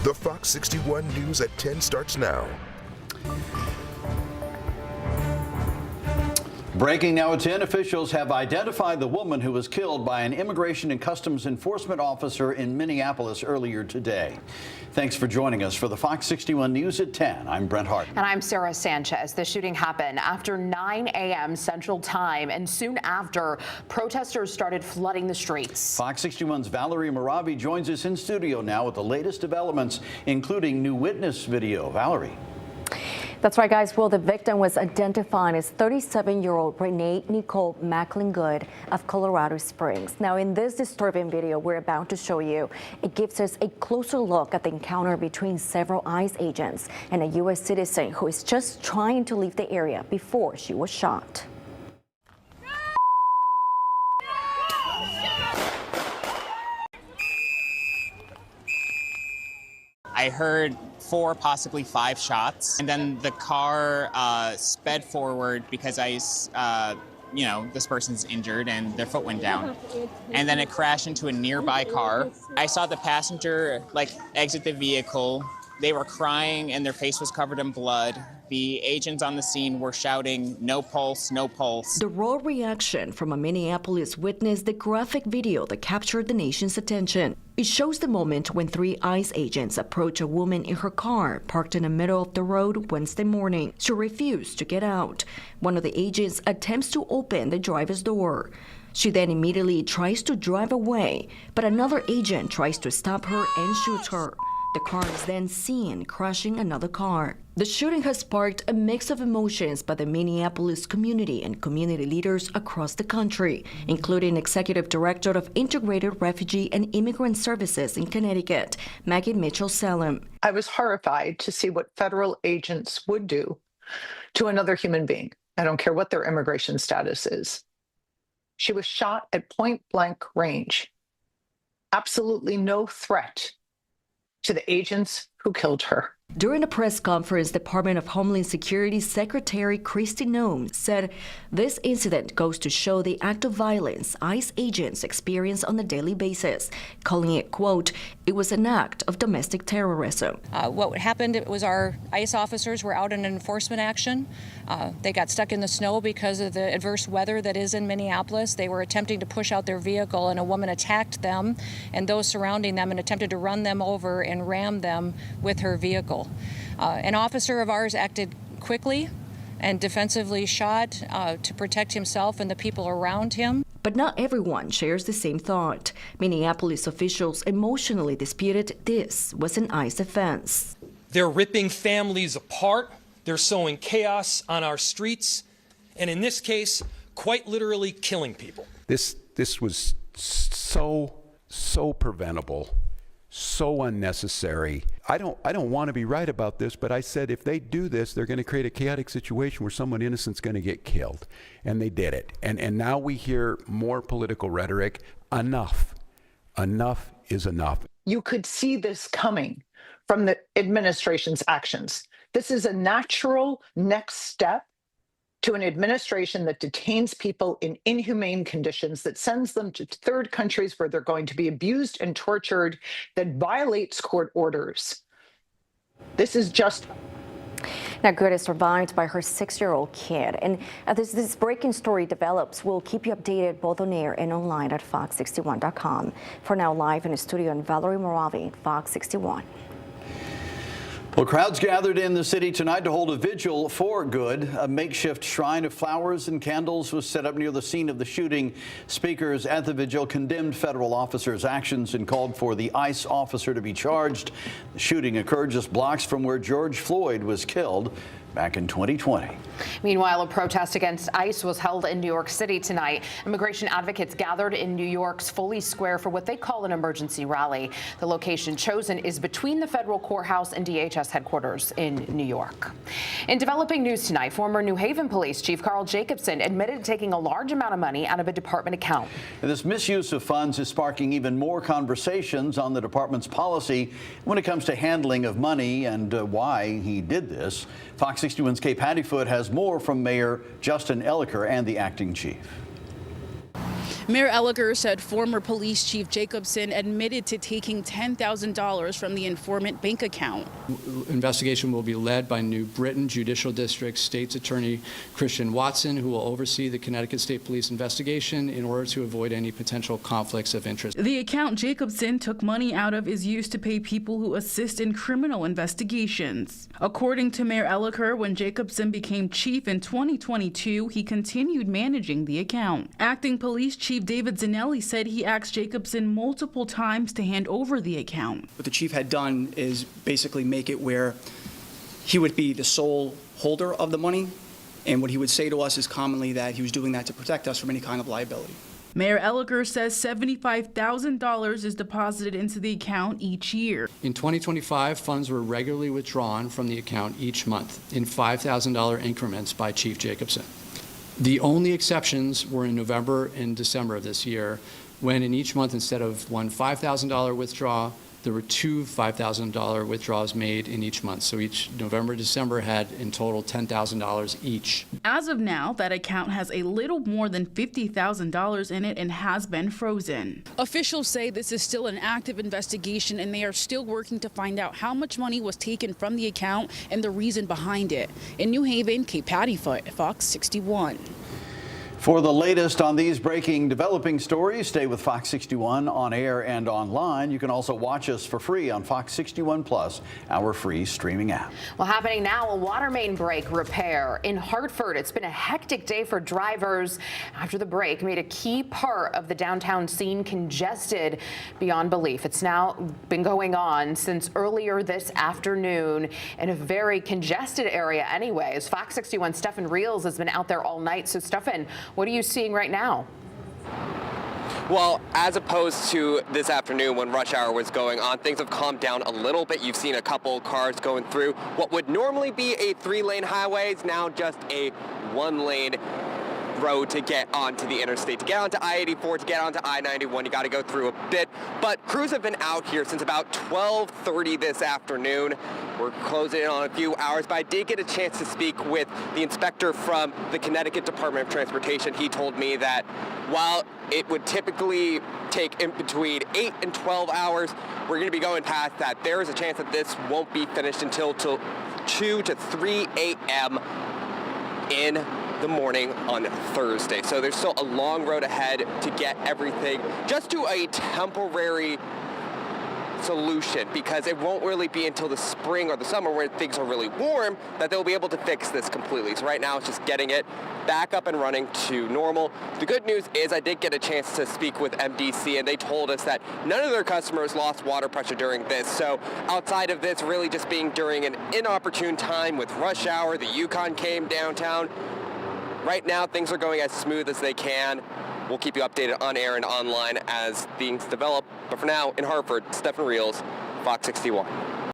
The Fox 61 News at 10 starts now. Breaking now at 10, officials have identified the woman who was killed by an Immigration and Customs Enforcement officer in Minneapolis earlier today. Thanks for joining us for the Fox 61 News at 10. I'm Brent Harden. And I'm Sarah Sanchez. The shooting happened after 9 a.m. Central Time, and soon after, protesters started flooding the streets. Fox 61's Valerie Moravi joins us in studio now with the latest developments, including new witness video. Valerie. That's right, guys. Well, the victim was identified as 37-year-old Renee Nicole Macklin-Good of Colorado Springs. Now, in this disturbing video we're about to show you, it gives us a closer look at the encounter between several ICE agents and a U.S. citizen who is just trying to leave the area before she was shot. I heard 4, possibly 5 shots, and then the car sped forward because this person's injured and their foot went down. And then it crashed into a nearby car. I saw the passenger exit the vehicle. They were crying and their face was covered in blood. The agents on the scene were shouting, "No pulse, no pulse." The raw reaction from a Minneapolis witnessed the graphic video that captured the nation's attention. It shows the moment when 3 ICE agents approach a woman in her car parked in the middle of the road Wednesday morning. She refused to get out. One of the agents attempts to open the driver's door. She then immediately tries to drive away, but another agent tries to stop her and shoots her. The car is then seen crashing another car. The shooting has sparked a mix of emotions by the Minneapolis community and community leaders across the country, including Executive Director of Integrated Refugee and Immigrant Services in Connecticut, Maggie Mitchell-Salem. I was horrified to see what federal agents would do to another human being. I don't care what their immigration status is. She was shot at point-blank range. Absolutely no threat to the agents who killed her. During a press conference, Department of Homeland Security Secretary Kristi Noem said this incident goes to show the act of violence ICE agents experience on a daily basis, calling it, quote, "It was an act of domestic terrorism." What happened, it was our ICE officers were out in an enforcement action. They got stuck in the snow because of the adverse weather that is in Minneapolis. They were attempting to push out their vehicle, and a woman attacked them and those surrounding them and attempted to run them over and ram them with her vehicle. An officer of ours acted quickly and defensively shot to protect himself and the people around him. But not everyone shares the same thought. Minneapolis officials emotionally disputed this was an ICE offense. They're ripping families apart. They're sowing chaos on our streets. And in this case, quite literally killing people. This was so preventable. So unnecessary. I don't want to be right about this, but I said if they do this, they're going to create a chaotic situation where someone innocent's going to get killed. And they did it. And now we hear more political rhetoric. Enough. Enough is enough. You could see this coming from the administration's actions. This is a natural next step to an administration that detains people in inhumane conditions, that sends them to third countries where they're going to be abused and tortured, that violates court orders. This is just... Now, Good is survived by her 6-year-old kid. And as this breaking story develops, we'll keep you updated both on air and online at fox61.com. For now, live in the studio, I'm Valerie Moravi, Fox 61. Well, crowds gathered in the city tonight to hold a vigil for Good. A makeshift shrine of flowers and candles was set up near the scene of the shooting. Speakers at the vigil condemned federal officers' actions and called for the ICE officer to be charged. The shooting occurred just blocks from where George Floyd was killed back in 2020. Meanwhile, a protest against ICE was held in New York City tonight. Immigration advocates gathered in New York's Foley Square for what they call an emergency rally. The location chosen is between the federal courthouse and DHS headquarters in New York. In developing news tonight, former New Haven Police Chief Carl Jacobson admitted to taking a large amount of money out of a department account. And this misuse of funds is sparking even more conversations on the department's policy when it comes to handling of money and why he did this. Fox 61's Kate Pattyfoot has more from Mayor Justin Elicker and the acting chief. Mayor Elliker said former police chief Jacobson admitted to taking $10,000 from the informant bank account. Investigation will be led by New Britain Judicial District State's Attorney Christian Watson, who will oversee the Connecticut State Police investigation in order to avoid any potential conflicts of interest. The account Jacobson took money out of is used to pay people who assist in criminal investigations. According to Mayor Elliker, when Jacobson became chief in 2022, he continued managing the account. Acting Police Chief David Zanelli said he asked Jacobson multiple times to hand over the account. What the chief had done is basically make it where he would be the sole holder of the money, and what he would say to us is commonly that he was doing that to protect us from any kind of liability. Mayor Elliker says $75,000 is deposited into the account each year. In 2025, funds were regularly withdrawn from the account each month in $5,000 increments by Chief Jacobson. The only exceptions were in November and December of this year, when in each month, instead of one $5,000 withdrawal, there were two $5,000 withdrawals made in each month. So each November, December had in total $10,000 each. As of now, that account has a little more than $50,000 in it and has been frozen. Officials say this is still an active investigation and they are still working to find out how much money was taken from the account and the reason behind it. In New Haven, Kate Pattyfoot, Fox 61. For the latest on these breaking, developing stories, stay with Fox 61 on air and online. You can also watch us for free on Fox 61 Plus, our free streaming app. Well, happening now, a water main break repair in Hartford. It's been a hectic day for drivers after the break made a key part of the downtown scene congested beyond belief. It's now been going on since earlier this afternoon in a very congested area anyways. Fox 61 Stefan Reels has been out there all night. So Stefan, what are you seeing right now? Well, as opposed to this afternoon when rush hour was going on, things have calmed down a little bit. You've seen a couple cars going through what would normally be a 3-lane highway is now just a 1-lane road to get onto the interstate. To get onto I-84, to get onto I-91, you got to go through a bit. But crews have been out here since about 12:30 this afternoon. We're closing in on a few hours, but I did get a chance to speak with the inspector from the Connecticut Department of Transportation. He told me that while it would typically take in between 8 and 12 hours, we're going to be going past that. There is a chance that this won't be finished until 2 to 3 a.m. in the morning on Thursday. So there's still a long road ahead to get everything just to a temporary solution, because it won't really be until the spring or the summer where things are really warm that they'll be able to fix this completely. So right now it's just getting it back up and running to normal. The good news is I did get a chance to speak with MDC, and they told us that none of their customers lost water pressure during this. So outside of this really just being during an inopportune time with rush hour, the Yukon came downtown. Right now things are going as smooth as they can. We'll keep you updated on air and online as things develop. But for now, in Hartford, Stefan Reels, Fox 61.